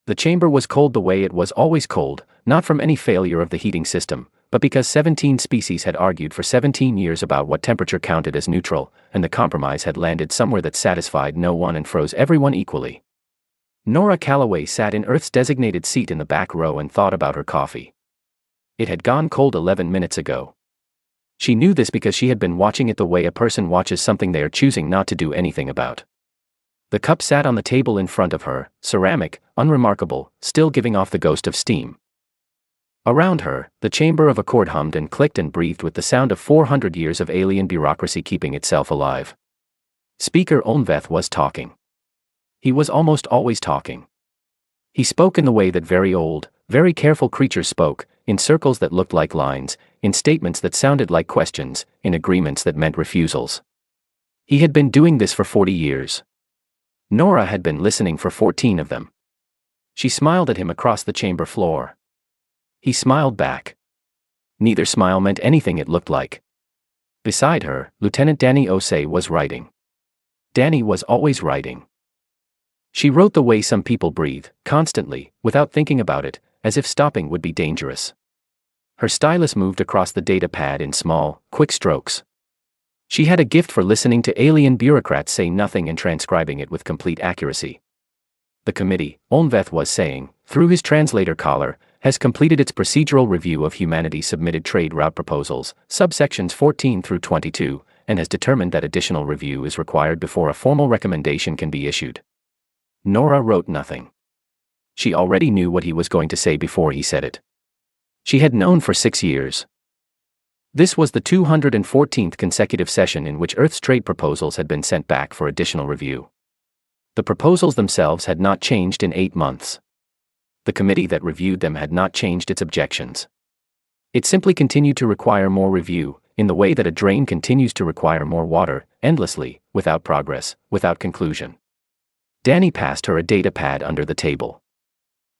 The chamber was cold the way it was always cold, not from any failure of the heating system, but because 17 species had argued for 17 years about what temperature counted as neutral, and the compromise had landed somewhere that satisfied no one and froze everyone equally. Nora Calloway sat in Earth's designated seat in the back row and thought about her coffee. It had gone cold 11 minutes ago. She knew this because she had been watching it the way a person watches something they are choosing not to do anything about. The cup sat on the table in front of her, ceramic, unremarkable, still giving off the ghost of steam. Around her, the chamber of accord hummed and clicked and breathed with the sound of 400 years of alien bureaucracy keeping itself alive. Speaker Olmveth was talking. He was almost always talking. He spoke in the way that very old, very careful creatures spoke, in circles that looked like lines, in statements that sounded like questions, in agreements that meant refusals. He had been doing this for 40 years. Nora had been listening for 14 of them. She smiled at him across the chamber floor. He smiled back. Neither smile meant anything, it looked like. Beside her, Lieutenant Danny Osei was writing. Danny was always writing. She wrote the way some people breathe, constantly, without thinking about it, as if stopping would be dangerous. Her stylus moved across the data pad in small, quick strokes. She had a gift for listening to alien bureaucrats say nothing and transcribing it with complete accuracy. The committee, Olmveth was saying, through his translator collar, has completed its procedural review of humanity's submitted trade route proposals, subsections 14 through 22, and has determined that additional review is required before a formal recommendation can be issued. Nora wrote nothing. She already knew what he was going to say before he said it. She had known for 6 years. This was the 214th consecutive session in which Earth's trade proposals had been sent back for additional review. The proposals themselves had not changed in 8 months. The committee that reviewed them had not changed its objections. It simply continued to require more review, in the way that a drain continues to require more water, endlessly, without progress, without conclusion. Danny passed her a data pad under the table.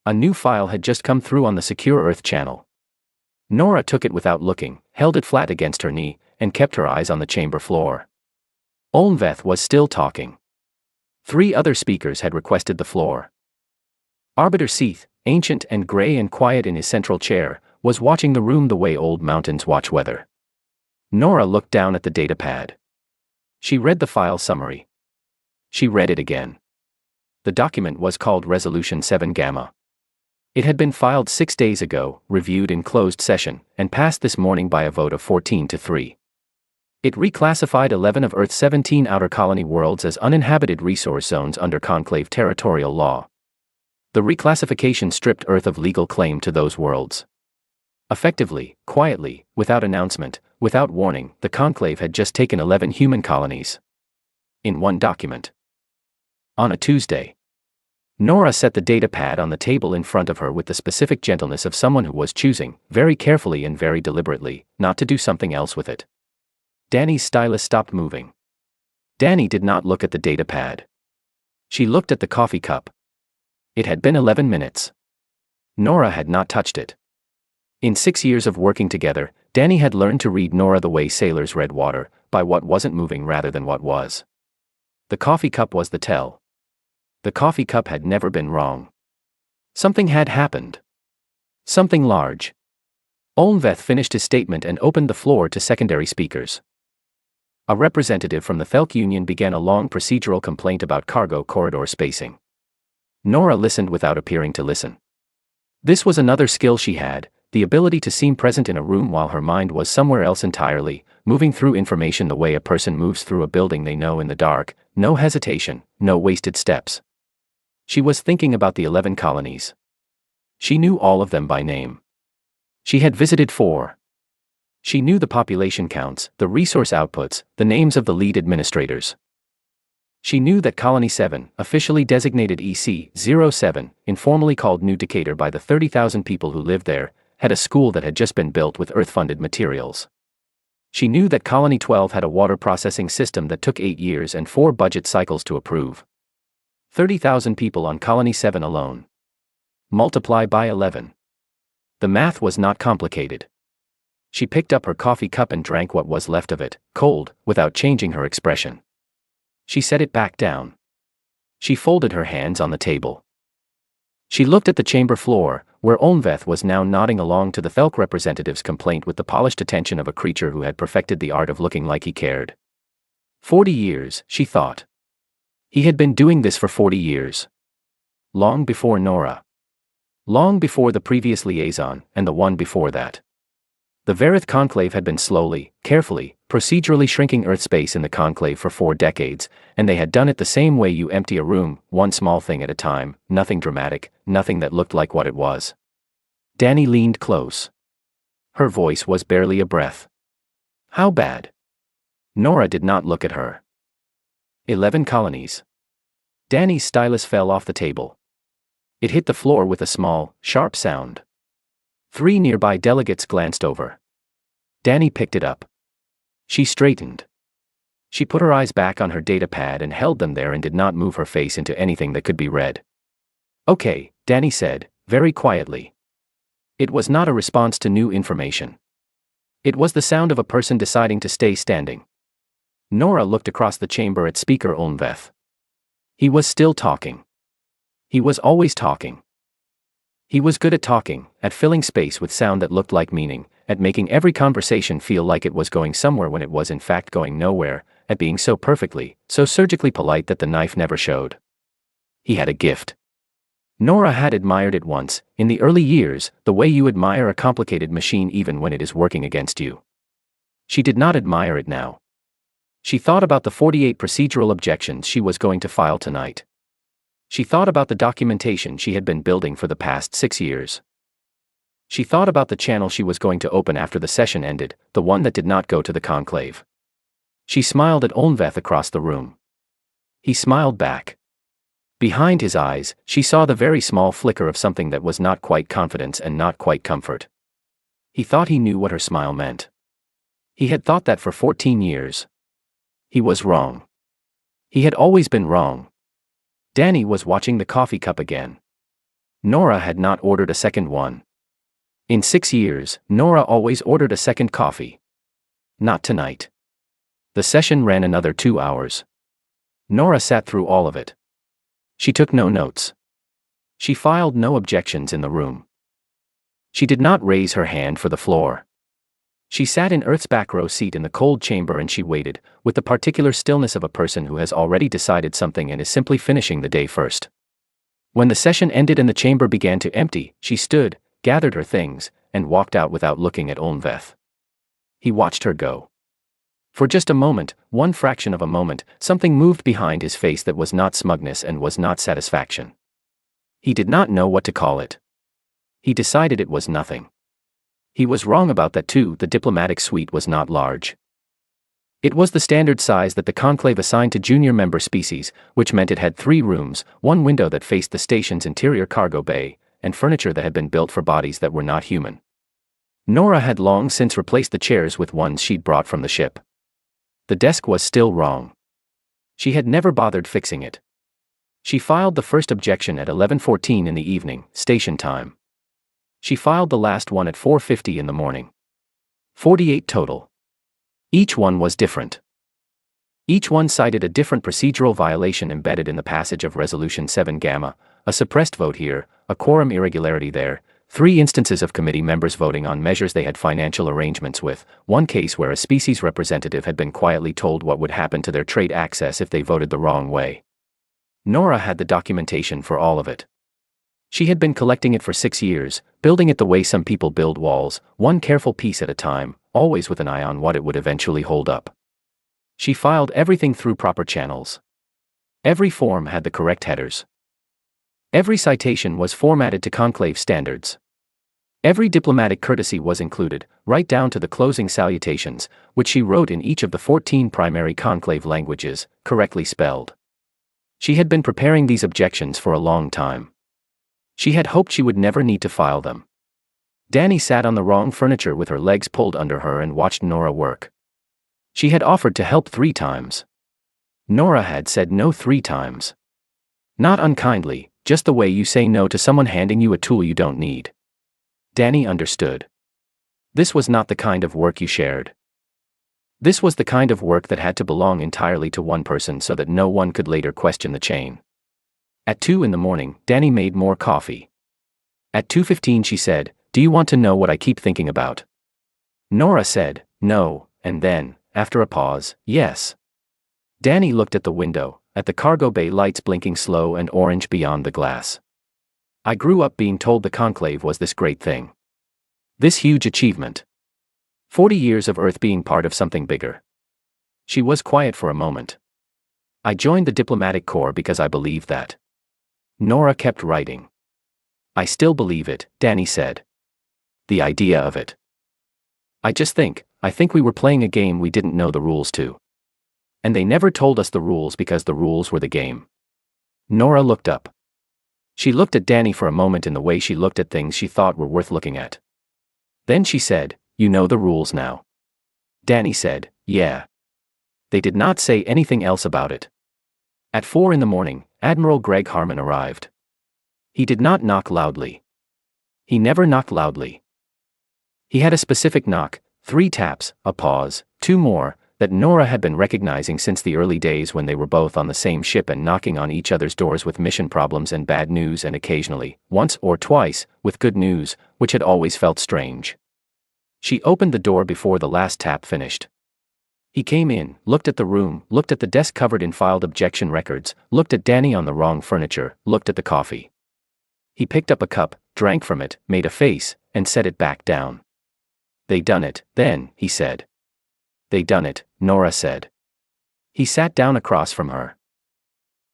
A new file had just come through on the Secure Earth channel. Nora took it without looking, held it flat against her knee, and kept her eyes on the chamber floor. Olmveth was still talking. 3 other speakers had requested the floor. Arbiter Seath, ancient and gray and quiet in his central chair, was watching the room the way old mountains watch weather. Nora looked down at the data pad. She read the file summary. She read it again. The document was called Resolution 7 Gamma. It had been filed 6 days ago, reviewed in closed session, and passed this morning by a vote of 14-3. It reclassified 11 of Earth's 17 outer colony worlds as uninhabited resource zones under conclave territorial law. The reclassification stripped Earth of legal claim to those worlds. Effectively, quietly, without announcement, without warning, the conclave had just taken 11 human colonies. In one document. On a Tuesday. Nora set the data pad on the table in front of her with the specific gentleness of someone who was choosing, very carefully and very deliberately, not to do something else with it. Danny's stylus stopped moving. Danny did not look at the data pad. She looked at the coffee cup. It had been 11 minutes. Nora had not touched it. In 6 years of working together, Danny had learned to read Nora the way sailors read water, by what wasn't moving rather than what was. The coffee cup was the tell. The coffee cup had never been wrong. Something had happened. Something large. Olmveth finished his statement and opened the floor to secondary speakers. A representative from the Thelk Union began a long procedural complaint about cargo corridor spacing. Nora listened without appearing to listen. This was another skill she had, the ability to seem present in a room while her mind was somewhere else entirely, moving through information the way a person moves through a building they know in the dark, no hesitation, no wasted steps. She was thinking about the 11 colonies. She knew all of them by name. She had visited 4. She knew the population counts, the resource outputs, the names of the lead administrators. She knew that Colony 7, officially designated EC-07, informally called New Decatur by the 30,000 people who lived there, had a school that had just been built with Earth-funded materials. She knew that Colony 12 had a water processing system that took 8 years and 4 budget cycles to approve. 30,000 people on Colony 7 alone. Multiply by 11. The math was not complicated. She picked up her coffee cup and drank what was left of it, cold, without changing her expression. She set it back down. She folded her hands on the table. She looked at the chamber floor, where Olmveth was now nodding along to the Thelk representative's complaint with the polished attention of a creature who had perfected the art of looking like he cared. 40 years, she thought. He had been doing this for 40 years. Long before Nora. Long before the previous liaison, and the one before that. The Verith Conclave had been slowly, carefully, procedurally shrinking Earth space in the Conclave for 4 decades, and they had done it the same way you empty a room, one small thing at a time, nothing dramatic, nothing that looked like what it was. Danny leaned close. Her voice was barely a breath. How bad? Nora did not look at her. 11 colonies. Danny's stylus fell off the table. It hit the floor with a small, sharp sound. 3 nearby delegates glanced over. Danny picked it up. She straightened. She put her eyes back on her data pad and held them there and did not move her face into anything that could be read. Okay, Danny said, very quietly. It was not a response to new information. It was the sound of a person deciding to stay standing. Nora looked across the chamber at Speaker Olmveth. He was still talking. He was always talking. He was good at talking, at filling space with sound that looked like meaning, at making every conversation feel like it was going somewhere when it was in fact going nowhere, at being so perfectly, so surgically polite that the knife never showed. He had a gift. Nora had admired it once, in the early years, the way you admire a complicated machine even when it is working against you. She did not admire it now. She thought about the 48 procedural objections she was going to file tonight. She thought about the documentation she had been building for the past 6 years. She thought about the channel she was going to open after the session ended, the one that did not go to the conclave. She smiled at Olmveth across the room. He smiled back. Behind his eyes, she saw the very small flicker of something that was not quite confidence and not quite comfort. He thought he knew what her smile meant. He had thought that for 14 years. He was wrong. He had always been wrong. Danny was watching the coffee cup again. Nora had not ordered a second one. In 6 years, Nora always ordered a second coffee. Not tonight. The session ran another 2 hours. Nora sat through all of it. She took no notes. She filed no objections in the room. She did not raise her hand for the floor. She sat in Earth's back row seat in the cold chamber and she waited, with the particular stillness of a person who has already decided something and is simply finishing the day first. When the session ended and the chamber began to empty, she stood, gathered her things, and walked out without looking at Olmveth. He watched her go. For just a moment, one fraction of a moment, something moved behind his face that was not smugness and was not satisfaction. He did not know what to call it. He decided it was nothing. He was wrong about that too. The diplomatic suite was not large. It was the standard size that the conclave assigned to junior member species, which meant it had 3 rooms, 1 window that faced the station's interior cargo bay, and furniture that had been built for bodies that were not human. Nora had long since replaced the chairs with ones she'd brought from the ship. The desk was still wrong. She had never bothered fixing it. She filed the first objection at 11:14 in the evening, station time. She filed the last one at 4:50 in the morning. 48 total. Each one was different. Each one cited a different procedural violation embedded in the passage of Resolution 7 Gamma, a suppressed vote here, a quorum irregularity there, 3 instances of committee members voting on measures they had financial arrangements with, 1 case where a species representative had been quietly told what would happen to their trade access if they voted the wrong way. Nora had the documentation for all of it. She had been collecting it for 6 years, building it the way some people build walls, one careful piece at a time, always with an eye on what it would eventually hold up. She filed everything through proper channels. Every form had the correct headers. Every citation was formatted to conclave standards. Every diplomatic courtesy was included, right down to the closing salutations, which she wrote in each of the 14 primary conclave languages, correctly spelled. She had been preparing these objections for a long time. She had hoped she would never need to file them. Danny sat on the wrong furniture with her legs pulled under her and watched Nora work. She had offered to help 3 times. Nora had said no 3 times. Not unkindly, just the way you say no to someone handing you a tool you don't need. Danny understood. This was not the kind of work you shared. This was the kind of work that had to belong entirely to one person so that no one could later question the chain. At 2 in the morning, Danny made more coffee. At 2:15 she said, "Do you want to know what I keep thinking about?" Nora said, "No," and then, after a pause, "Yes." Danny looked at the window, at the cargo bay lights blinking slow and orange beyond the glass. "I grew up being told the conclave was this great thing. This huge achievement. 40 years of Earth being part of something bigger." She was quiet for a moment. "I joined the diplomatic corps because I believed that." Nora kept writing. "I still believe it," Danny said. "The idea of it. I think we were playing a game we didn't know the rules to. And they never told us the rules because the rules were the game." Nora looked up. She looked at Danny for a moment in the way she looked at things she thought were worth looking at. Then she said, "You know the rules now." Danny said, "Yeah." They did not say anything else about it. At 4 a.m, Admiral Greg Harmon arrived. He did not knock loudly. He never knocked loudly. He had a specific knock, 3 taps, a pause, 2 more, that Nora had been recognizing since the early days when they were both on the same ship and knocking on each other's doors with mission problems and bad news, and occasionally, once or twice, with good news, which had always felt strange. She opened the door before the last tap finished. He came in, looked at the room, looked at the desk covered in filed objection records, looked at Danny on the wrong furniture, looked at the coffee. He picked up a cup, drank from it, made a face, and set it back down. "They done it, then," he said. "They done it," Nora said. He sat down across from her.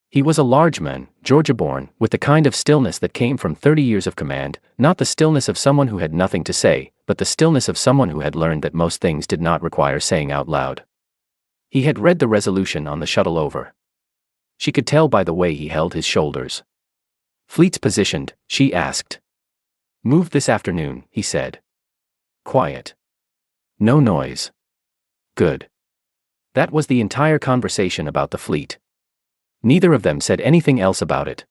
He was a large man, Georgia-born, with the kind of stillness that came from 30 years of command, not the stillness of someone who had nothing to say, but the stillness of someone who had learned that most things did not require saying out loud. He had read the resolution on the shuttle over. She could tell by the way he held his shoulders. "Fleet's positioned," she asked. "Moved this afternoon," he said. Quiet. No noise. Good. That was the entire conversation about the fleet. Neither of them said anything else about it.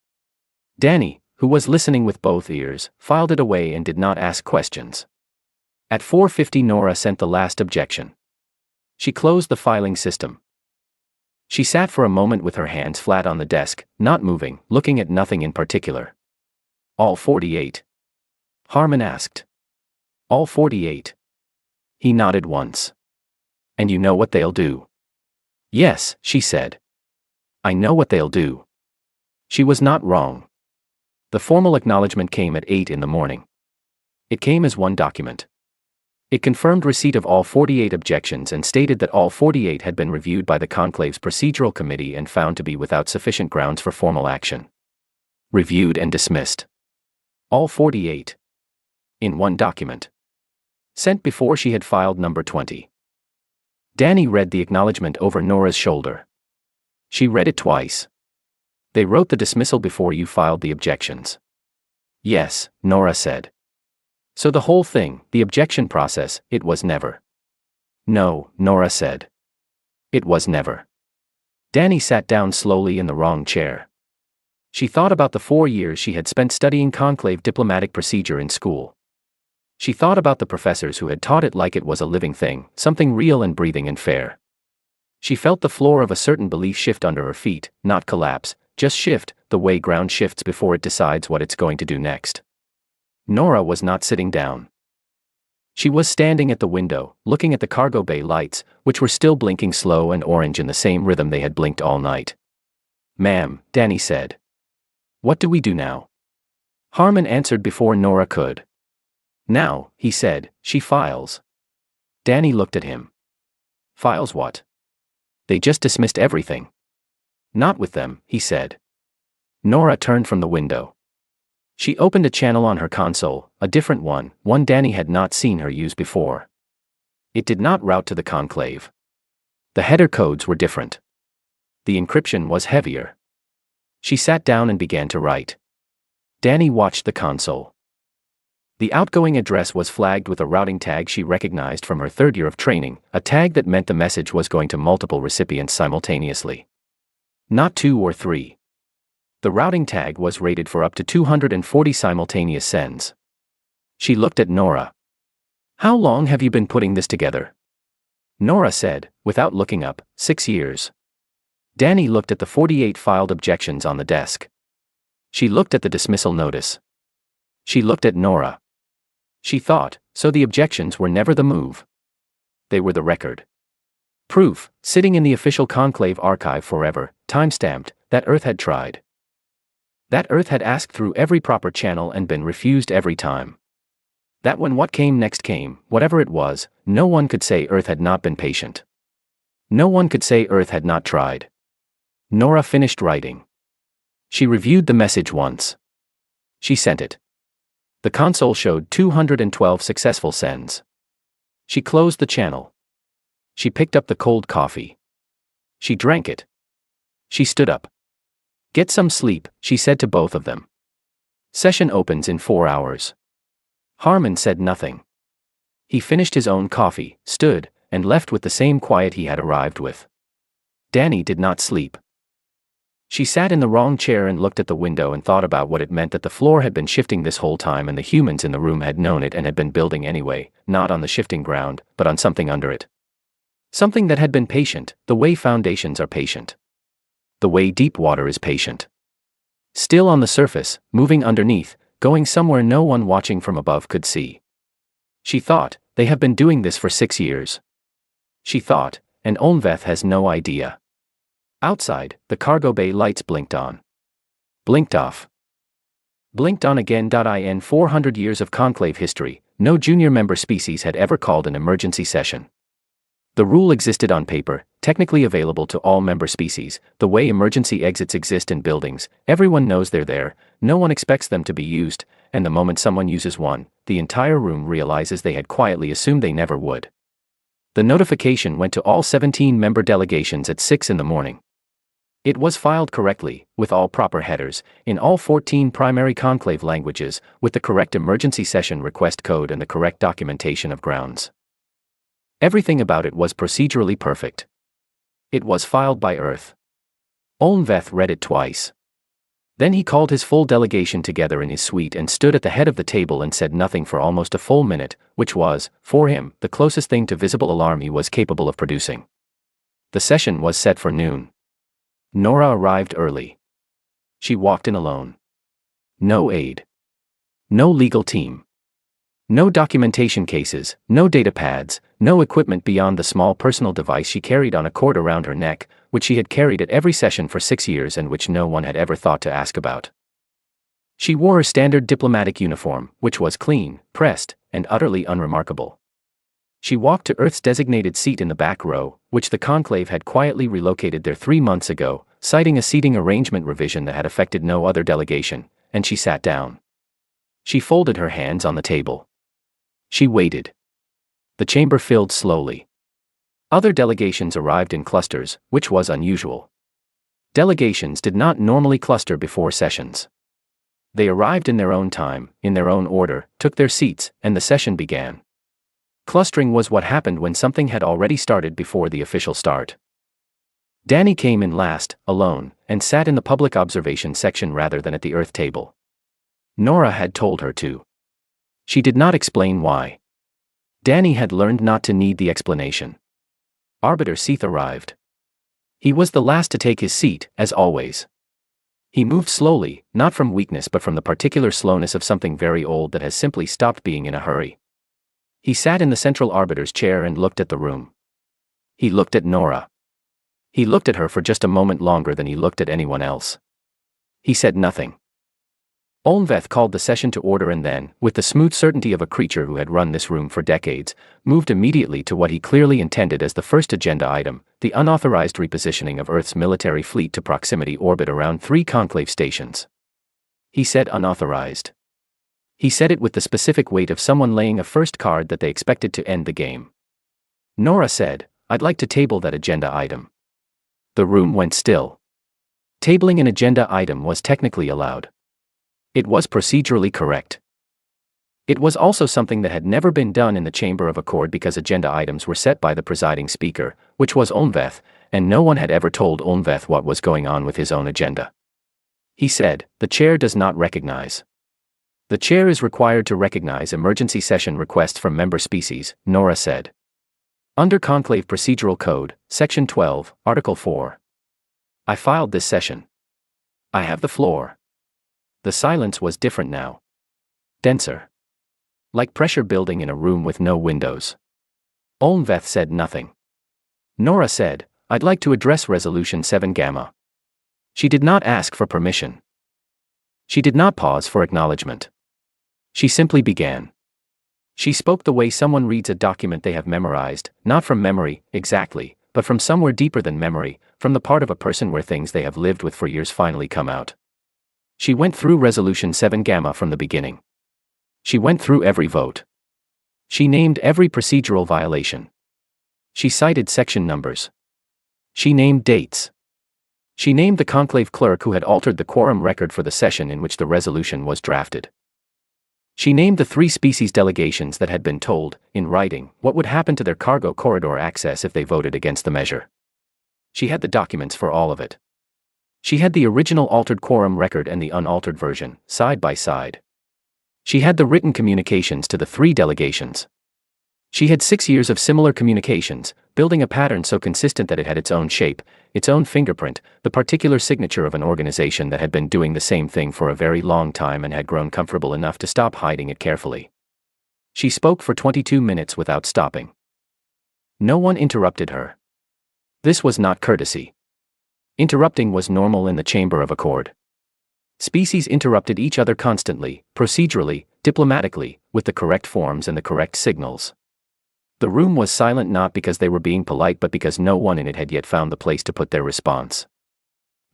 Danny, who was listening with both ears, filed it away and did not ask questions. At 4:50 Nora sent the last objection. She closed the filing system. She sat for a moment with her hands flat on the desk, not moving, looking at nothing in particular. "All 48?" Harmon asked. "All 48. He nodded once. "And you know what they'll do?" "Yes," she said. "I know what they'll do." She was not wrong. The formal acknowledgement came at 8 a.m. It came as one document. It confirmed receipt of all 48 objections and stated that all 48 had been reviewed by the conclave's procedural committee and found to be without sufficient grounds for formal action. Reviewed and dismissed. All 48. In one document. Sent before she had filed number 20. Danny read the acknowledgement over Nora's shoulder. She read it twice. "They wrote the dismissal before you filed the objections." "Yes," Nora said. "So the whole thing, the objection process, it was never." "No," Nora said. "It was never." Danny sat down slowly in the wrong chair. She thought about the 4 years she had spent studying conclave diplomatic procedure in school. She thought about the professors who had taught it like it was a living thing, something real and breathing and fair. She felt the floor of a certain belief shift under her feet, not collapse, just shift, the way ground shifts before it decides what it's going to do next. Nora was not sitting down. She was standing at the window, looking at the cargo bay lights, which were still blinking slow and orange in the same rhythm they had blinked all night. "Ma'am," Danny said. "What do we do now?" Harmon answered before Nora could. "Now," he said, "she files." Danny looked at him. "Files what?" "They just dismissed everything." "Not with them," he said. Nora turned from the window. She opened a channel on her console, a different one Danny had not seen her use before. It did not route to the conclave. The header codes were different. The encryption was heavier. She sat down and began to write. Danny watched the console. The outgoing address was flagged with a routing tag she recognized from her 3rd year of training, a tag that meant the message was going to multiple recipients simultaneously. Not 2 or 3. The routing tag was rated for up to 240 simultaneous sends. She looked at Nora. "How long have you been putting this together?" Nora said, without looking up, 6 years. Danny looked at the 48 filed objections on the desk. She looked at the dismissal notice. She looked at Nora. She thought, so the objections were never the move. They were the record. Proof, sitting in the official conclave archive forever, time-stamped, that Earth had tried. That Earth had asked through every proper channel and been refused every time. That when what came next came, whatever it was, no one could say Earth had not been patient. No one could say Earth had not tried. Nora finished writing. She reviewed the message once. She sent it. The console showed 212 successful sends. She closed the channel. She picked up the cold coffee. She drank it. She stood up. Get some sleep, she said to both of them. Session opens in 4 hours. Harmon said nothing. He finished his own coffee, stood, and left with the same quiet he had arrived with. Danny did not sleep. She sat in the wrong chair and looked at the window and thought about what it meant that the floor had been shifting this whole time and the humans in the room had known it and had been building anyway, not on the shifting ground, but on something under it. Something that had been patient, the way foundations are patient. The way deep water is patient. Still on the surface, moving underneath, going somewhere no one watching from above could see. She thought, they have been doing this for 6 years. She thought, and Olmveth has no idea. Outside, the cargo bay lights blinked on. Blinked off. Blinked on again. In 400 years of conclave history, no junior member species had ever called an emergency session. The rule existed on paper, technically available to all member species, the way emergency exits exist in buildings, everyone knows they're there, no one expects them to be used, and the moment someone uses one, the entire room realizes they had quietly assumed they never would. The notification went to all 17 member delegations at 6 in the morning. It was filed correctly, with all proper headers, in all 14 primary conclave languages, with the correct emergency session request code and the correct documentation of grounds. Everything about it was procedurally perfect. It was filed by Earth. Olmveth read it twice. Then he called his full delegation together in his suite and stood at the head of the table and said nothing for almost a full minute, which was, for him, the closest thing to visible alarm he was capable of producing. The session was set for noon. Nora arrived early. She walked in alone. No aide. No legal team. No documentation cases, no data pads, no equipment beyond the small personal device she carried on a cord around her neck, which she had carried at every session for 6 years and which no one had ever thought to ask about. She wore her standard diplomatic uniform, which was clean, pressed, and utterly unremarkable. She walked to Earth's designated seat in the back row, which the conclave had quietly relocated there 3 months ago, citing a seating arrangement revision that had affected no other delegation, and she sat down. She folded her hands on the table. She waited. The chamber filled slowly. Other delegations arrived in clusters, which was unusual. Delegations did not normally cluster before sessions. They arrived in their own time, in their own order, took their seats, and the session began. Clustering was what happened when something had already started before the official start. Danny came in last, alone, and sat in the public observation section rather than at the Earth table. Nora had told her to. She did not explain why. Danny had learned not to need the explanation. Arbiter Seath arrived. He was the last to take his seat, as always. He moved slowly, not from weakness but from the particular slowness of something very old that has simply stopped being in a hurry. He sat in the central arbiter's chair and looked at the room. He looked at Nora. He looked at her for just a moment longer than he looked at anyone else. He said nothing. Olmveth called the session to order and then, with the smooth certainty of a creature who had run this room for decades, moved immediately to what he clearly intended as the first agenda item, the unauthorized repositioning of Earth's military fleet to proximity orbit around 3 conclave stations. He said unauthorized. He said it with the specific weight of someone laying a first card that they expected to end the game. Nora said, "I'd like to table that agenda item." The room went still. Tabling an agenda item was technically allowed. It was procedurally correct. It was also something that had never been done in the Chamber of Accord because agenda items were set by the presiding speaker, which was Olmveth, and no one had ever told Olmveth what was going on with his own agenda. He said, "The chair does not recognize." The chair is required to recognize emergency session requests from member species, Nora said. Under Conclave Procedural Code, Section 12, Article 4. I filed this session. I have the floor. The silence was different now. denser. Like pressure building in a room with no windows. Olmveth said nothing. Nora said, "I'd like to address Resolution 7 Gamma." She did not ask for permission. She did not pause for acknowledgement. She simply began. She spoke the way someone reads a document they have memorized, not from memory, exactly, but from somewhere deeper than memory, from the part of a person where things they have lived with for years finally come out. She went through Resolution 7 Gamma from the beginning. She went through every vote. She named every procedural violation. She cited section numbers. She named dates. She named the conclave clerk who had altered the quorum record for the session in which the resolution was drafted. She named the 3 species delegations that had been told, in writing, what would happen to their cargo corridor access if they voted against the measure. She had the documents for all of it. She had the original altered quorum record and the unaltered version, side by side. She had the written communications to the 3 delegations. She had 6 years of similar communications, building a pattern so consistent that it had its own shape, its own fingerprint, the particular signature of an organization that had been doing the same thing for a very long time and had grown comfortable enough to stop hiding it carefully. She spoke for 22 minutes without stopping. No one interrupted her. This was not courtesy. Interrupting was normal in the chamber of accord. Species interrupted each other constantly, procedurally, diplomatically, with the correct forms and the correct signals. The room was silent not because they were being polite but because no one in it had yet found the place to put their response.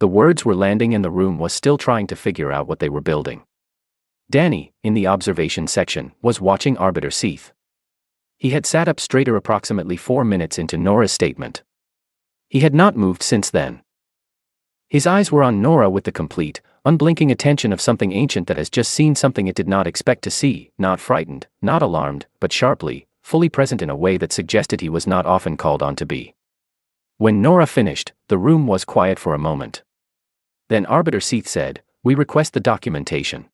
The words were landing and the room was still trying to figure out what they were building. Danny, in the observation section, was watching Arbiter Seath. He had sat up straighter approximately 4 minutes into Nora's statement. He had not moved since then. His eyes were on Nora with the complete, unblinking attention of something ancient that has just seen something it did not expect to see, not frightened, not alarmed, but sharply, fully present in a way that suggested he was not often called on to be. When Nora finished, the room was quiet for a moment. Then Arbiter Seath said, "We request the documentation."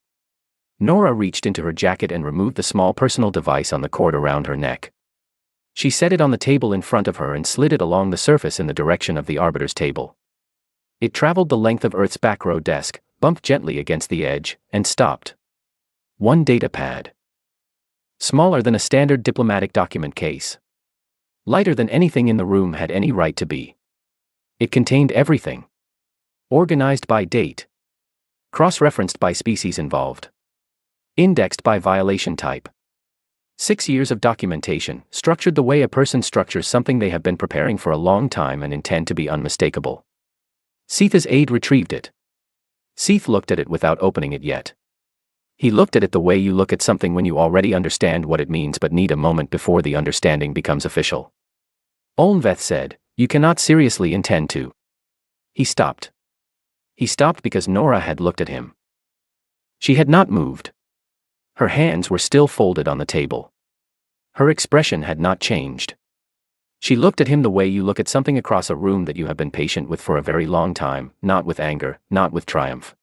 Nora reached into her jacket and removed the small personal device on the cord around her neck. She set it on the table in front of her and slid it along the surface in the direction of the Arbiter's table. It traveled the length of Earth's back row desk, bumped gently against the edge, and stopped. One data pad. Smaller than a standard diplomatic document case. Lighter than anything in the room had any right to be. It contained everything. Organized by date. Cross-referenced by species involved. Indexed by violation type. 6 years of documentation, structured the way a person structures something they have been preparing for a long time and intend to be unmistakable. Seath's aide retrieved it. Seath looked at it without opening it yet. He looked at it the way you look at something when you already understand what it means but need a moment before the understanding becomes official. Olmveth said, "You cannot seriously intend to." He stopped. He stopped because Nora had looked at him. She had not moved. Her hands were still folded on the table. Her expression had not changed. She looked at him the way you look at something across a room that you have been patient with for a very long time, not with anger, not with triumph.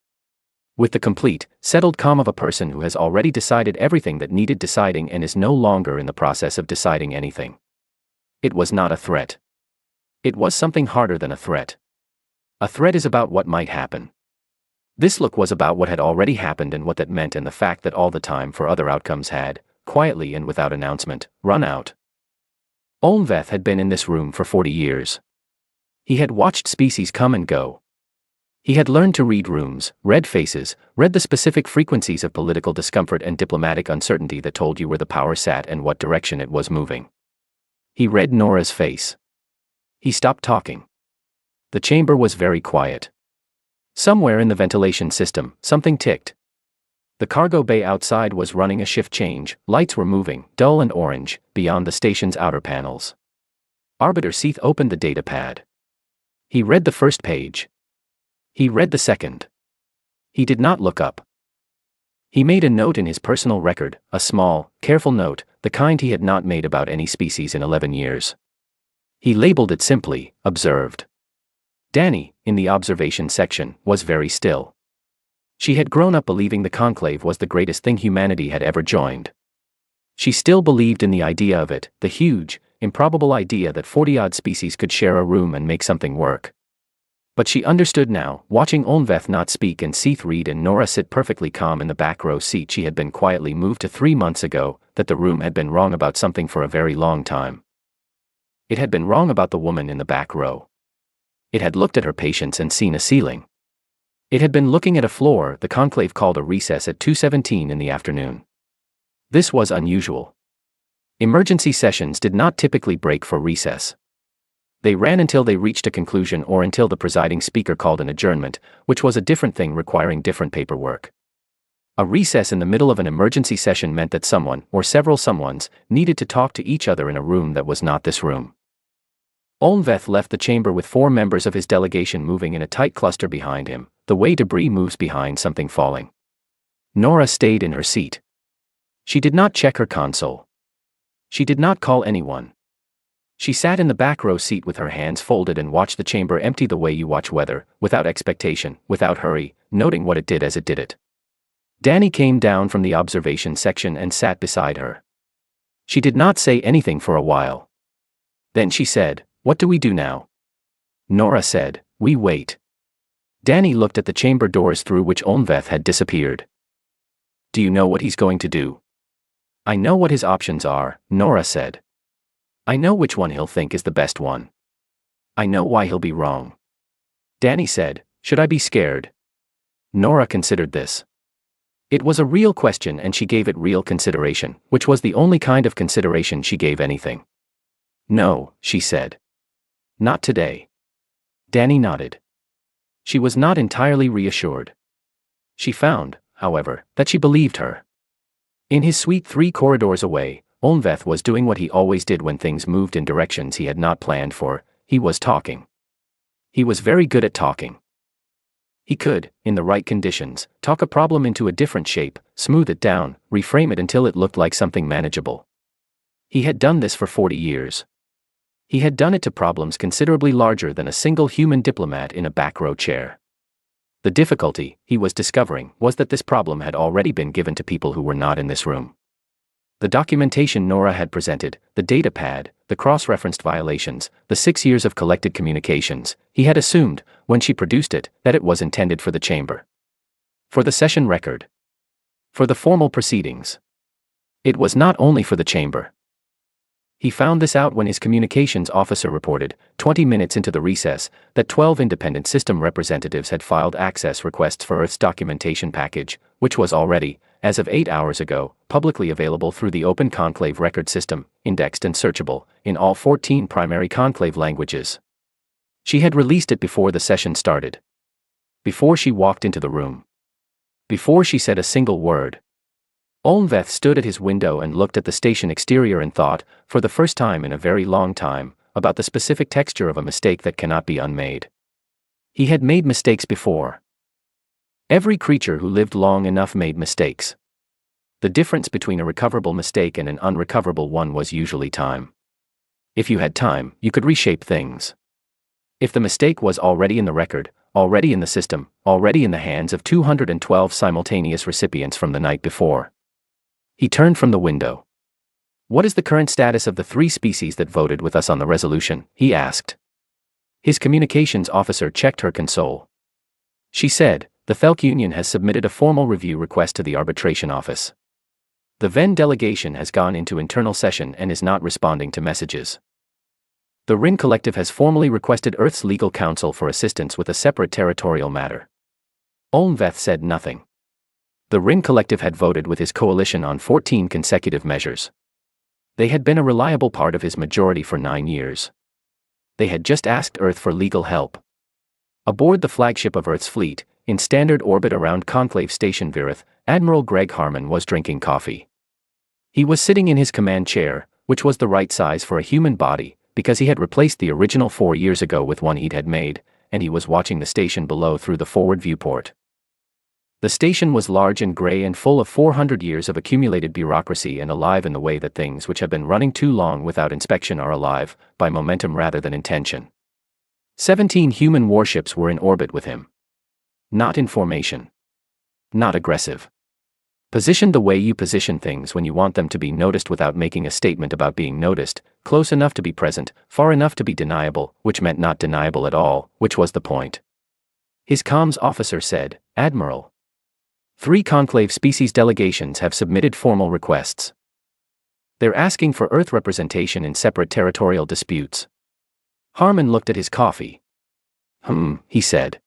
With the complete, settled calm of a person who has already decided everything that needed deciding and is no longer in the process of deciding anything. It was not a threat. It was something harder than a threat. A threat is about what might happen. This look was about what had already happened and what that meant and the fact that all the time for other outcomes had, quietly and without announcement, run out. Olmveth had been in this room for 40 years. He had watched species come and go. He had learned to read rooms, read faces, read the specific frequencies of political discomfort and diplomatic uncertainty that told you where the power sat and what direction it was moving. He read Nora's face. He stopped talking. The chamber was very quiet. Somewhere in the ventilation system, something ticked. The cargo bay outside was running a shift change, lights were moving, dull and orange, beyond the station's outer panels. Arbiter Seath opened the data pad. He read the first page. He read the second. He did not look up. He made a note in his personal record, a small, careful note, the kind he had not made about any species in 11 years. He labeled it simply, observed. Danny, in the observation section, was very still. She had grown up believing the conclave was the greatest thing humanity had ever joined. She still believed in the idea of it, the huge, improbable idea that 40-odd species could share a room and make something work. But she understood now, watching Olmveth not speak and Seath read and Nora sit perfectly calm in the back row seat she had been quietly moved to 3 months ago, that the room had been wrong about something for a very long time. It had been wrong about the woman in the back row. It had looked at her patients and seen a ceiling. It had been looking at a floor the conclave called a recess at 2:17 in the afternoon. This was unusual. Emergency sessions did not typically break for recess. They ran until they reached a conclusion or until the presiding speaker called an adjournment, which was a different thing requiring different paperwork. A recess in the middle of an emergency session meant that someone, or several someones, needed to talk to each other in a room that was not this room. Olmveth left the chamber with 4 members of his delegation moving in a tight cluster behind him, the way debris moves behind something falling. Nora stayed in her seat. She did not check her console. She did not call anyone. She sat in the back row seat with her hands folded and watched the chamber empty the way you watch weather, without expectation, without hurry, noting what it did as it did it. Danny came down from the observation section and sat beside her. She did not say anything for a while. Then she said, "What do we do now?" Nora said, "We wait." Danny looked at the chamber doors through which Olmveth had disappeared. "Do you know what he's going to do?" "I know what his options are," Nora said. "I know which one he'll think is the best one. I know why he'll be wrong." Danny said, "Should I be scared?" Nora considered this. It was a real question and she gave it real consideration, which was the only kind of consideration she gave anything. "No," she said. "Not today." Danny nodded. She was not entirely reassured. She found, however, that she believed her. In his suite 3 corridors away, Olmveth was doing what he always did when things moved in directions he had not planned for. He was talking. He was very good at talking. He could, in the right conditions, talk a problem into a different shape, smooth it down, reframe it until it looked like something manageable. He had done this for 40 years. He had done it to problems considerably larger than a single human diplomat in a back row chair. The difficulty, he was discovering, was that this problem had already been given to people who were not in this room. The documentation Nora had presented, the data pad, the cross-referenced violations, the 6 years of collected communications, he had assumed, when she produced it, that it was intended for the chamber. For the session record. For the formal proceedings. It was not only for the chamber. He found this out when his communications officer reported, 20 minutes into the recess, that 12 independent system representatives had filed access requests for Earth's documentation package, which was already, as of 8 hours ago, publicly available through the Open Conclave record system, indexed and searchable, in all 14 primary conclave languages. She had released it before the session started. Before she walked into the room. Before she said a single word. Olmveth stood at his window and looked at the station exterior and thought, for the first time in a very long time, about the specific texture of a mistake that cannot be unmade. He had made mistakes before. Every creature who lived long enough made mistakes. The difference between a recoverable mistake and an unrecoverable one was usually time. If you had time, you could reshape things. If the mistake was already in the record, already in the system, already in the hands of 212 simultaneous recipients from the night before. He turned from the window. "What is the current status of the 3 species that voted with us on the resolution?" he asked. His communications officer checked her console. She said, "The Thelk Union has submitted a formal review request to the arbitration office. The Venn delegation has gone into internal session and is not responding to messages. The Rin Collective has formally requested Earth's legal counsel for assistance with a separate territorial matter." Olmveth said nothing. The Rin Collective had voted with his coalition on 14 consecutive measures. They had been a reliable part of his majority for 9 years. They had just asked Earth for legal help. Aboard the flagship of Earth's fleet, in standard orbit around Conclave Station Virith, Admiral Greg Harmon was drinking coffee. He was sitting in his command chair, which was the right size for a human body, because he had replaced the original 4 years ago with one he'd had made, and he was watching the station below through the forward viewport. The station was large and gray and full of 400 years of accumulated bureaucracy and alive in the way that things which have been running too long without inspection are alive, by momentum rather than intention. 17 human warships were in orbit with him. Not in formation. Not aggressive. Positioned the way you position things when you want them to be noticed without making a statement about being noticed, close enough to be present, far enough to be deniable, which meant not deniable at all, which was the point. His comms officer said, "Admiral, 3 conclave species delegations have submitted formal requests. They're asking for Earth representation in separate territorial disputes." Harmon looked at his coffee. He said.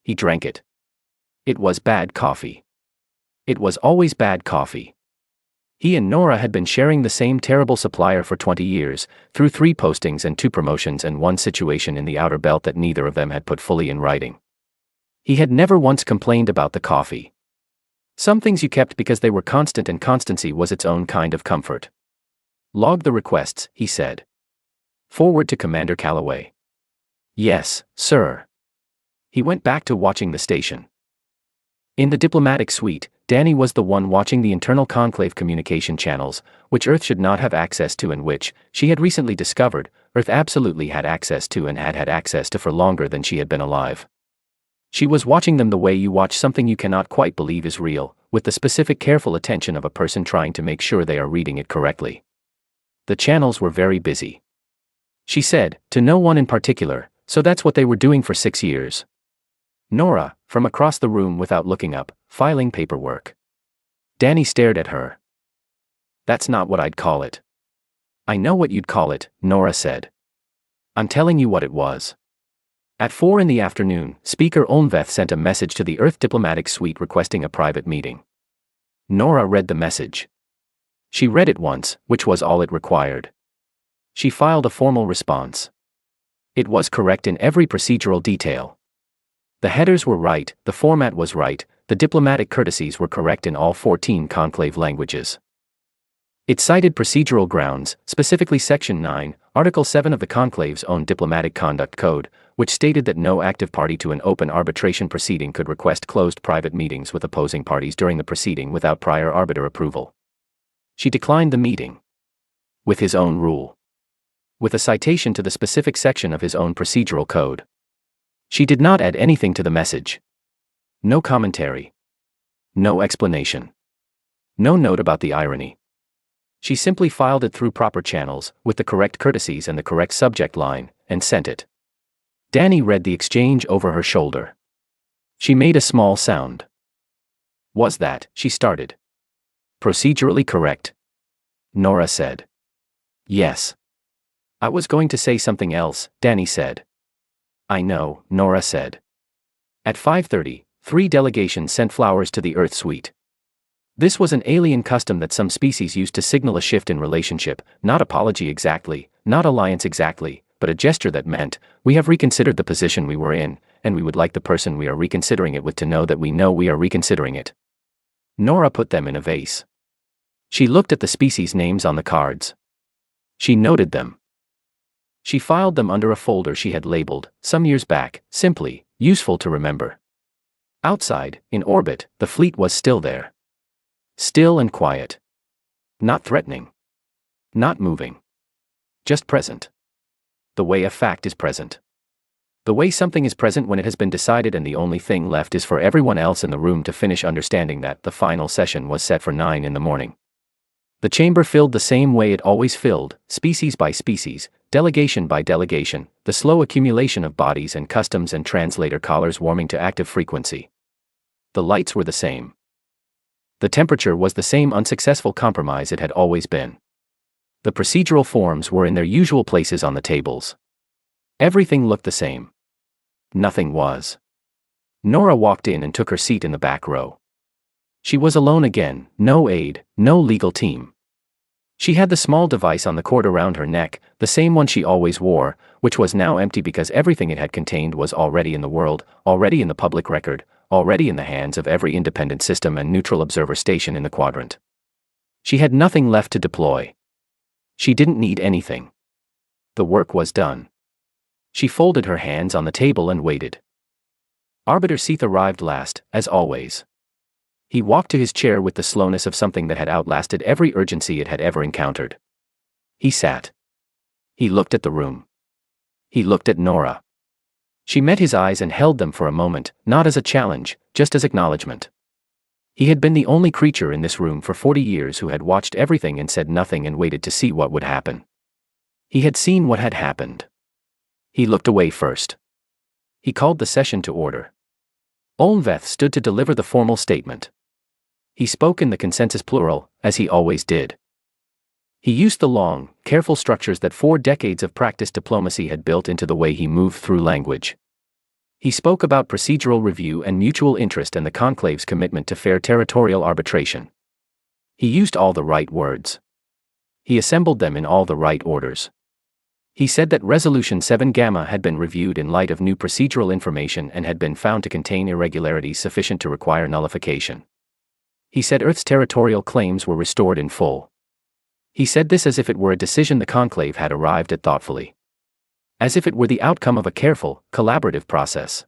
He drank it. It was bad coffee. It was always bad coffee. He and Nora had been sharing the same terrible supplier for 20 years, through 3 postings and 2 promotions and 1 situation in the outer belt that neither of them had put fully in writing. He had never once complained about the coffee. Some things you kept because they were constant, and constancy was its own kind of comfort. "Log the requests," he said. "Forward to Commander Calloway." "Yes, sir." He went back to watching the station. In the diplomatic suite, Danny was the one watching the internal conclave communication channels, which Earth should not have access to and which, she had recently discovered, Earth absolutely had access to and had had access to for longer than she had been alive. She was watching them the way you watch something you cannot quite believe is real, with the specific careful attention of a person trying to make sure they are reading it correctly. The channels were very busy. She said, to no one in particular, "So that's what they were doing for 6 years." Nora, from across the room without looking up, filing paperwork. Danny stared at her. "That's not what I'd call it." "I know what you'd call it," Nora said. "I'm telling you what it was." At 4 in the afternoon, Speaker Olmveth sent a message to the Earth diplomatic suite requesting a private meeting. Nora read the message. She read it once, which was all it required. She filed a formal response. It was correct in every procedural detail. The headers were right, the format was right, the diplomatic courtesies were correct in all 14 conclave languages. It cited procedural grounds, specifically Section 9, Article 7 of the Conclave's own Diplomatic Conduct Code, which stated that no active party to an open arbitration proceeding could request closed private meetings with opposing parties during the proceeding without prior arbiter approval. She declined the meeting. With his own rule. With a citation to the specific section of his own procedural code. She did not add anything to the message. No commentary. No explanation. No note about the irony. She simply filed it through proper channels, with the correct courtesies and the correct subject line, and sent it. Danny read the exchange over her shoulder. She made a small sound. "Was that," she started. "Procedurally correct?" Nora said. "Yes." "I was going to say something else," Danny said. "I know," Nora said. At 5:30, 3 delegations sent flowers to the Earth suite. This was an alien custom that some species used to signal a shift in relationship, not apology exactly, not alliance exactly, but a gesture that meant, "We have reconsidered the position we were in, and we would like the person we are reconsidering it with to know that we know we are reconsidering it." Nora put them in a vase. She looked at the species names on the cards. She noted them. She filed them under a folder she had labeled, some years back, simply, "Useful to remember." Outside, in orbit, the fleet was still there. Still and quiet. Not threatening. Not moving. Just present. The way a fact is present. The way something is present when it has been decided and the only thing left is for everyone else in the room to finish understanding that the final session was set for 9 in the morning. The chamber filled the same way it always filled, species by species, delegation by delegation, the slow accumulation of bodies and customs and translator collars warming to active frequency. The lights were the same. The temperature was the same unsuccessful compromise it had always been. The procedural forms were in their usual places on the tables. Everything looked the same. Nothing was. Nora walked in and took her seat in the back row. She was alone again, no aide, no legal team. She had the small device on the cord around her neck, the same one she always wore, which was now empty because everything it had contained was already in the world, already in the public record, already in the hands of every independent system and neutral observer station in the quadrant. She had nothing left to deploy. She didn't need anything. The work was done. She folded her hands on the table and waited. Arbiter Seath arrived last, as always. He walked to his chair with the slowness of something that had outlasted every urgency it had ever encountered. He sat. He looked at the room. He looked at Nora. She met his eyes and held them for a moment, not as a challenge, just as acknowledgement. He had been the only creature in this room for 40 years who had watched everything and said nothing and waited to see what would happen. He had seen what had happened. He looked away first. He called the session to order. Olmveth stood to deliver the formal statement. He spoke in the consensus plural, as he always did. He used the long, careful structures that 4 decades of practiced diplomacy had built into the way he moved through language. He spoke about procedural review and mutual interest and the conclave's commitment to fair territorial arbitration. He used all the right words. He assembled them in all the right orders. He said that Resolution 7 Gamma had been reviewed in light of new procedural information and had been found to contain irregularities sufficient to require nullification. He said Earth's territorial claims were restored in full. He said this as if it were a decision the conclave had arrived at thoughtfully. As if it were the outcome of a careful, collaborative process.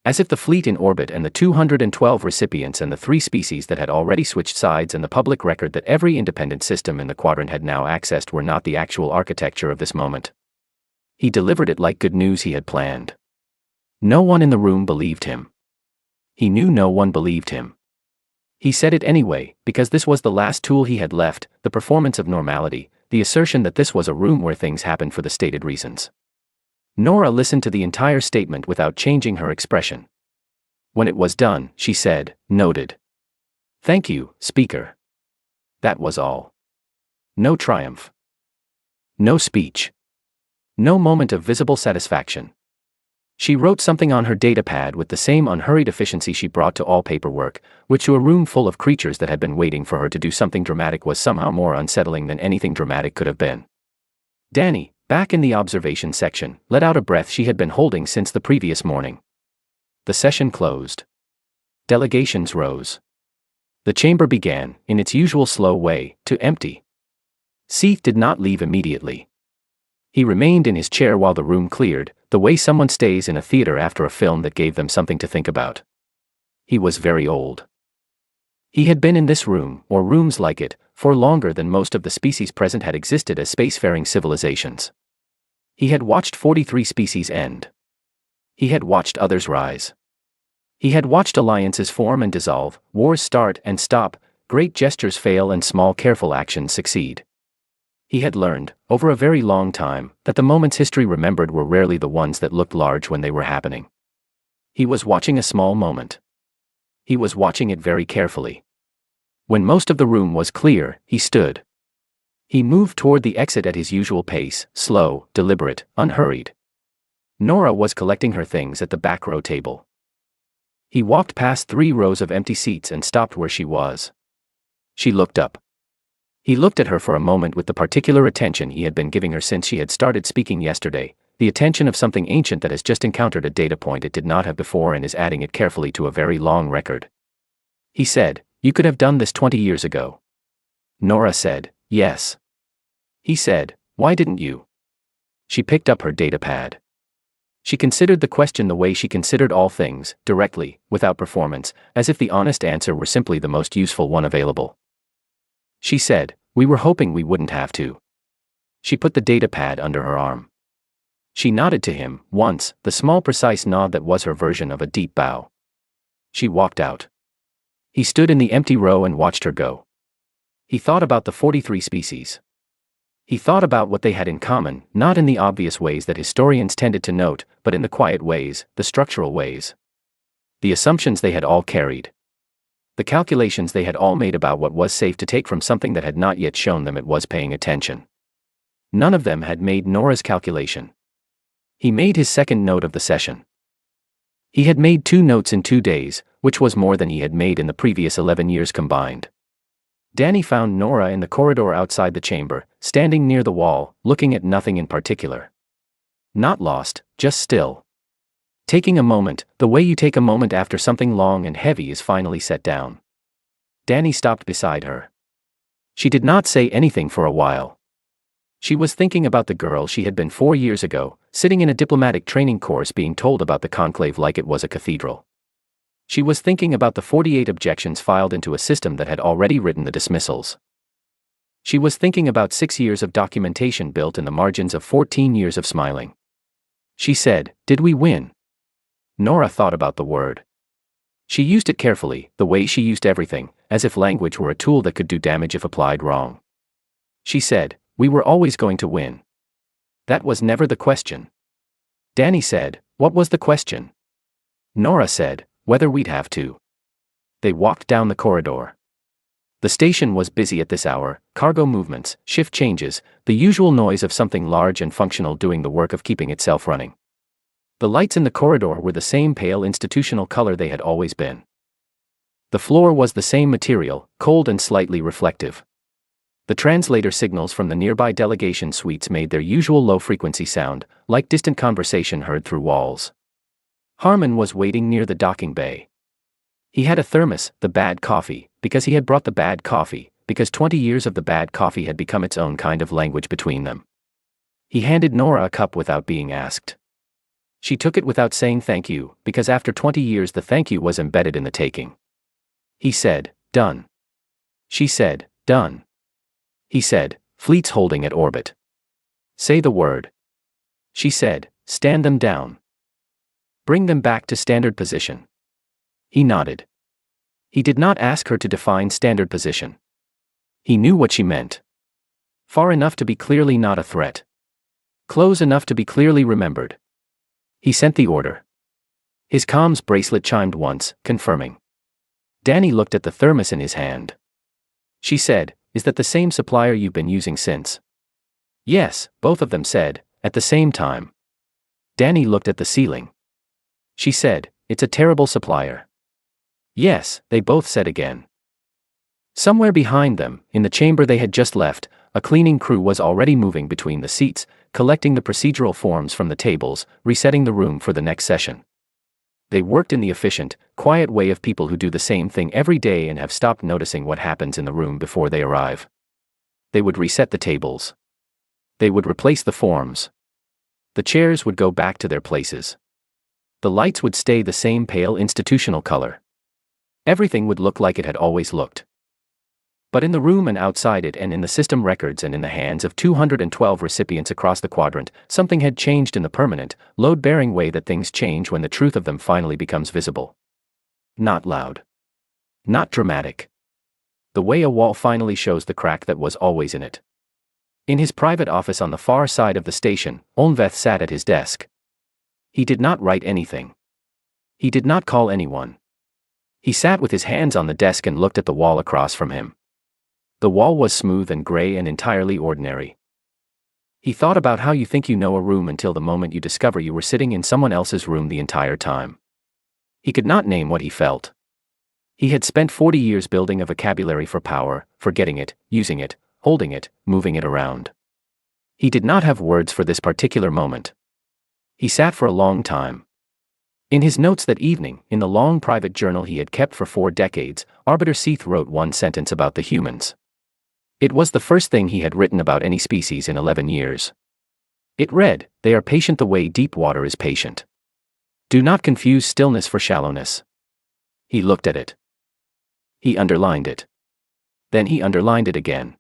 As if the fleet in orbit and the 212 recipients and the 3 species that had already switched sides and the public record that every independent system in the quadrant had now accessed were not the actual architecture of this moment. He delivered it like good news he had planned. No one in the room believed him. He knew no one believed him. He said it anyway, because this was the last tool he had left, the performance of normality, the assertion that this was a room where things happened for the stated reasons. Nora listened to the entire statement without changing her expression. When it was done, she said, "Noted. Thank you, Speaker." That was all. No triumph. No speech. No moment of visible satisfaction. She wrote something on her datapad with the same unhurried efficiency she brought to all paperwork, which to a room full of creatures that had been waiting for her to do something dramatic was somehow more unsettling than anything dramatic could have been. Danny, back in the observation section, let out a breath she had been holding since the previous morning. The session closed. Delegations rose. The chamber began, in its usual slow way, to empty. Seath did not leave immediately. He remained in his chair while the room cleared, the way someone stays in a theater after a film that gave them something to think about. He was very old. He had been in this room, or rooms like it, for longer than most of the species present had existed as spacefaring civilizations. He had watched 43 species end. He had watched others rise. He had watched alliances form and dissolve, wars start and stop, great gestures fail and small careful actions succeed. He had learned, over a very long time, that the moments history remembered were rarely the ones that looked large when they were happening. He was watching a small moment. He was watching it very carefully. When most of the room was clear, he stood. He moved toward the exit at his usual pace, slow, deliberate, unhurried. Nora was collecting her things at the back row table. He walked past 3 rows of empty seats and stopped where she was. She looked up. He looked at her for a moment with the particular attention he had been giving her since she had started speaking yesterday, the attention of something ancient that has just encountered a data point it did not have before and is adding it carefully to a very long record. He said, "You could have done this 20 years ago." Nora said, "Yes." He said, "Why didn't you?" She picked up her datapad. She considered the question the way she considered all things, directly, without performance, as if the honest answer were simply the most useful one available. She said, "We were hoping we wouldn't have to." She put the datapad under her arm. She nodded to him, once, the small precise nod that was her version of a deep bow. She walked out. He stood in the empty row and watched her go. He thought about the 43 species. He thought about what they had in common, not in the obvious ways that historians tended to note, but in the quiet ways, the structural ways. The assumptions they had all carried. The calculations they had all made about what was safe to take from something that had not yet shown them it was paying attention. None of them had made Nora's calculation. He made his second note of the session. He had made 2 notes in 2 days, which was more than he had made in the previous 11 years combined. Danny found Nora in the corridor outside the chamber, standing near the wall, looking at nothing in particular. Not lost, just still. Taking a moment, the way you take a moment after something long and heavy is finally set down. Danny stopped beside her. She did not say anything for a while. She was thinking about the girl she had been 4 years ago, sitting in a diplomatic training course being told about the conclave like it was a cathedral. She was thinking about the 48 objections filed into a system that had already written the dismissals. She was thinking about 6 years of documentation built in the margins of 14 years of smiling. She said, "Did we win?" Nora thought about the word. She used it carefully, the way she used everything, as if language were a tool that could do damage if applied wrong. She said, "We were always going to win." That was never the question. Danny said, "What was the question?" Nora said, "Whether we'd have to." They walked down the corridor. The station was busy at this hour, cargo movements, shift changes, the usual noise of something large and functional doing the work of keeping itself running. The lights in the corridor were the same pale institutional color they had always been. The floor was the same material, cold and slightly reflective. The translator signals from the nearby delegation suites made their usual low-frequency sound, like distant conversation heard through walls. Harmon was waiting near the docking bay. He had a thermos, the bad coffee, because he had brought the bad coffee, because 20 years of the bad coffee had become its own kind of language between them. He handed Nora a cup without being asked. She took it without saying thank you, because after 20 years the thank you was embedded in the taking. He said, "Done." She said, "Done." He said, "Fleets holding at orbit." "Say the word." She said, "Stand them down. Bring them back to standard position." He nodded. He did not ask her to define standard position. He knew what she meant. Far enough to be clearly not a threat. Close enough to be clearly remembered. He sent the order. His comms bracelet chimed once, confirming. Danny looked at the thermos in his hand. She said, "Is that the same supplier you've been using since?" "Yes," both of them said, at the same time. Danny looked at the ceiling. She said, "It's a terrible supplier." "Yes," they both said again. Somewhere behind them, in the chamber they had just left, a cleaning crew was already moving between the seats, collecting the procedural forms from the tables, resetting the room for the next session. They worked in the efficient, quiet way of people who do the same thing every day and have stopped noticing what happens in the room before they arrive. They would reset the tables. They would replace the forms. The chairs would go back to their places. The lights would stay the same pale institutional color. Everything would look like it had always looked. But in the room and outside it and in the system records and in the hands of 212 recipients across the quadrant, something had changed in the permanent, load-bearing way that things change when the truth of them finally becomes visible. Not loud. Not dramatic. The way a wall finally shows the crack that was always in it. In his private office on the far side of the station, Olmveth sat at his desk. He did not write anything. He did not call anyone. He sat with his hands on the desk and looked at the wall across from him. The wall was smooth and gray and entirely ordinary. He thought about how you think you know a room until the moment you discover you were sitting in someone else's room the entire time. He could not name what he felt. He had spent 40 years building a vocabulary for power, for getting it, using it, holding it, moving it around. He did not have words for this particular moment. He sat for a long time. In his notes that evening, in the long private journal he had kept for 4 decades, Arbiter Seath wrote one sentence about the humans. It was the first thing he had written about any species in 11 years. It read, "They are patient the way deep water is patient. Do not confuse stillness for shallowness." He looked at it. He underlined it. Then he underlined it again.